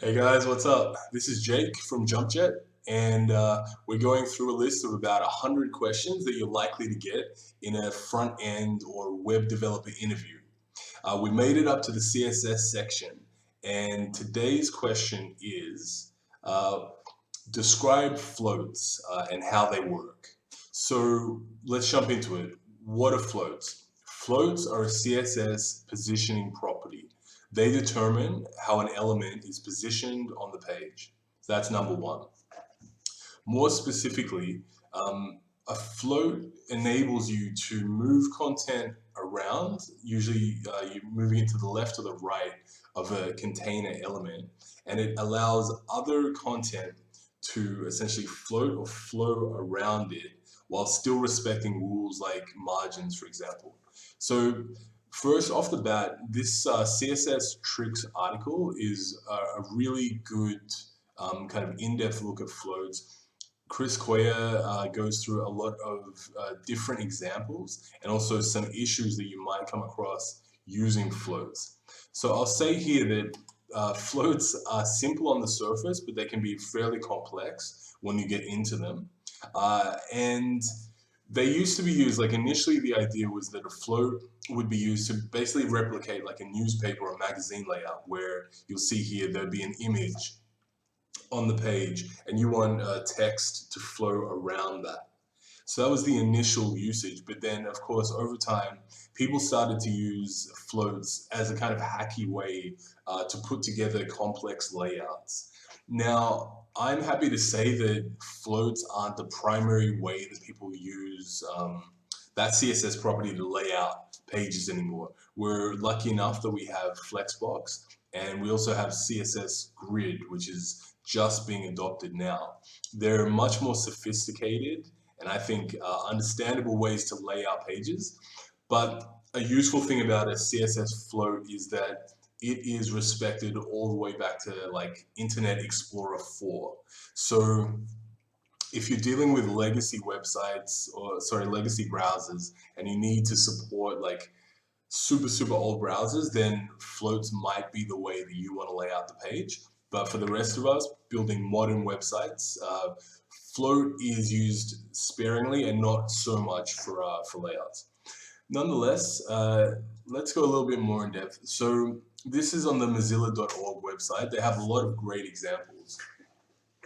Hey guys, what's up? This is Jake from Jumpjet, and we're going through a list of about 100 questions that you're likely to get in a front end or web developer interview. We made it up to the CSS section, and today's question is describe floats and how they work. So let's jump into it. What are floats? Floats are a CSS positioning property. They determine how an element is positioned on the page. So that's number one. More specifically, a float enables you to move content around. Usually you're moving it to the left or the right of a container element, and it allows other content to essentially float or flow around it while still respecting rules like margins, for example. So first off the bat, this CSS tricks article is a really good kind of in-depth look at floats. Chris Coyer goes through a lot of different examples and also some issues that you might come across using floats. So I'll say here that floats are simple on the surface, but they can be fairly complex when you get into them. And they used to be used, like initially the idea was that a float would be used to basically replicate like a newspaper or magazine layout, where you'll see here there'd be an image on the page and you want text to flow around that. So that was the initial usage, but then of course over time people started to use floats as a kind of hacky way to put together complex layouts. Now, I'm happy to say that floats aren't the primary way that people use that CSS property to lay out pages anymore. We're lucky enough that we have Flexbox, and we also have CSS Grid, which is just being adopted now. They're much more sophisticated and I think understandable ways to lay out pages. But a useful thing about a CSS float is that it is respected all the way back to like Internet Explorer 4. So if you're dealing with legacy websites or legacy browsers and you need to support like super old browsers, then floats might be the way that you want to lay out the page. But for the rest of us building modern websites, float is used sparingly and not so much for layouts. Nonetheless, let's go a little bit more in depth. So this is on the mozilla.org website. They have a lot of great examples.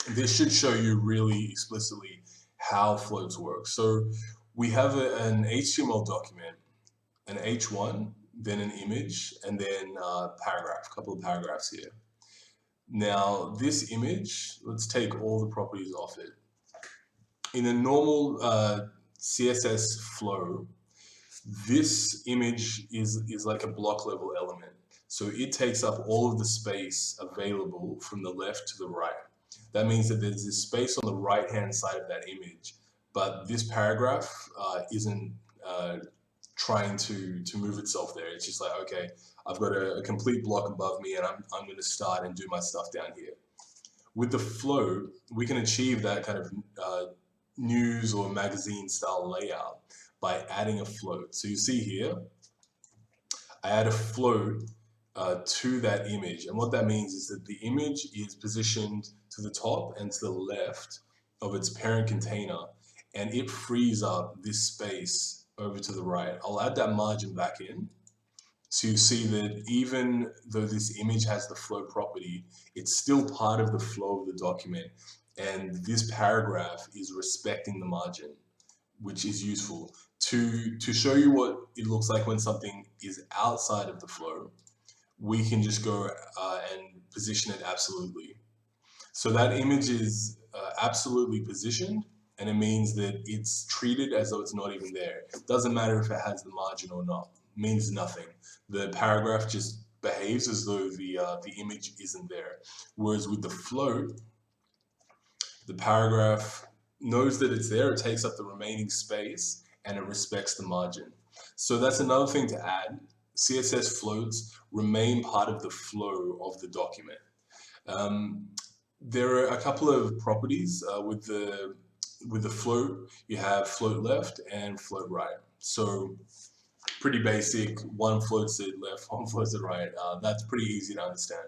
This should show you really explicitly how floats work. So we have an HTML document, an H1, then an image, and then a paragraph, a couple of paragraphs here. Now this image, let's take all the properties off it. In a normal CSS flow, this image is like a block level element. So it takes up all of the space available from the left to the right. That means that there's this space on the right hand side of that image, but this paragraph isn't trying to move itself there. It's just like, okay, I've got a complete block above me and I'm going to start and do my stuff down here. With the flow, we can achieve that kind of news or magazine style layout by adding a float. So you see here, I add a float to that image. And what that means is that the image is positioned to the top and to the left of its parent container, and it frees up this space over to the right. I'll add that margin back in. So you see that even though this image has the float property, it's still part of the flow of the document. And this paragraph is respecting the margin, which is useful. To show you what it looks like when something is outside of the flow, we can just go and position it absolutely. So that image is absolutely positioned, and it means that it's treated as though it's not even there. It doesn't matter if it has the margin or not. It means nothing. The paragraph just behaves as though the image isn't there. Whereas with the float, the paragraph knows that it's there, it takes up the remaining space, and it respects the margin. So that's another thing to add. CSS floats remain part of the flow of the document. There are a couple of properties with the float. You have float left and float right. So pretty basic, one floats it left, one floats it right. That's pretty easy to understand.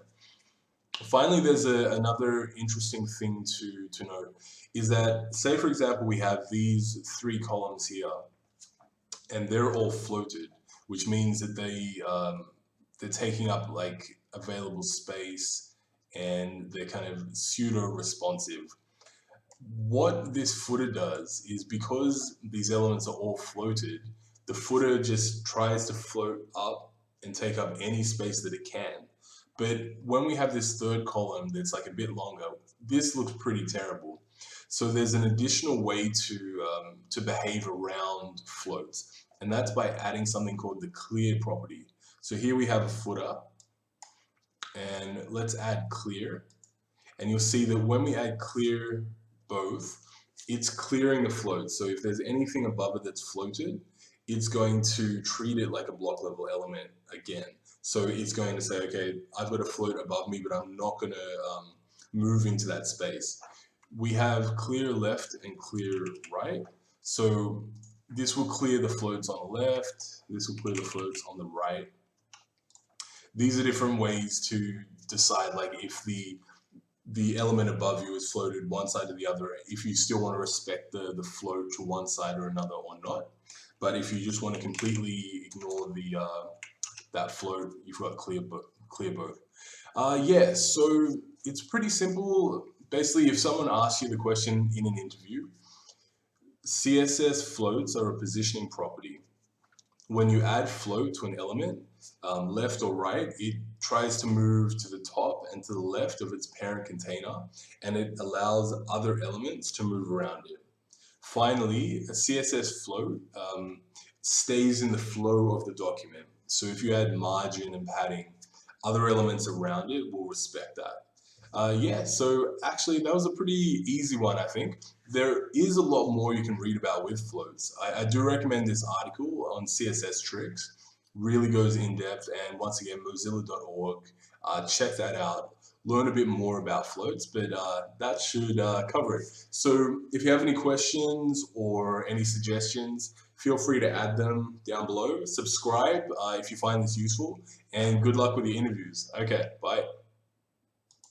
Finally, there's another interesting thing to note is that, say for example, we have these three columns here, and they're all floated, which means that they're taking up like available space, and they're kind of pseudo responsive. What this footer does is, because these elements are all floated, the footer just tries to float up and take up any space that it can. But when we have this third column that's like a bit longer, this looks pretty terrible. So there's an additional way to behave around floats, and that's by adding something called the clear property. So here we have a footer, and let's add clear. And you'll see that when we add clear both, it's clearing the float. So if there's anything above it that's floated, it's going to treat it like a block level element again. So it's going to say, okay, I've got a float above me, but I'm not going to move into that space. We have clear left and clear right. So this will clear the floats on the left. This will clear the floats on the right. These are different ways to decide, like, if the element above you is floated one side or the other, if you still want to respect the float to one side or another or not. But if you just want to completely ignore that float, you've got clear both. Yeah, so it's pretty simple. Basically, if someone asks you the question in an interview, CSS floats are a positioning property. When you add float to an element, left or right, it tries to move to the top and to the left of its parent container, and it allows other elements to move around it. Finally, a CSS float stays in the flow of the document. So if you add margin and padding, other elements around it will respect that. Yeah, so actually that was a pretty easy one, I think. There is a lot more you can read about with floats. I do recommend this article on CSS tricks. Really goes in depth, and once again, mozilla.org. Check that out. Learn a bit more about floats, but that should cover it. So if you have any questions or any suggestions, feel free to add them down below. Subscribe if you find this useful, and good luck with your interviews. Okay, bye.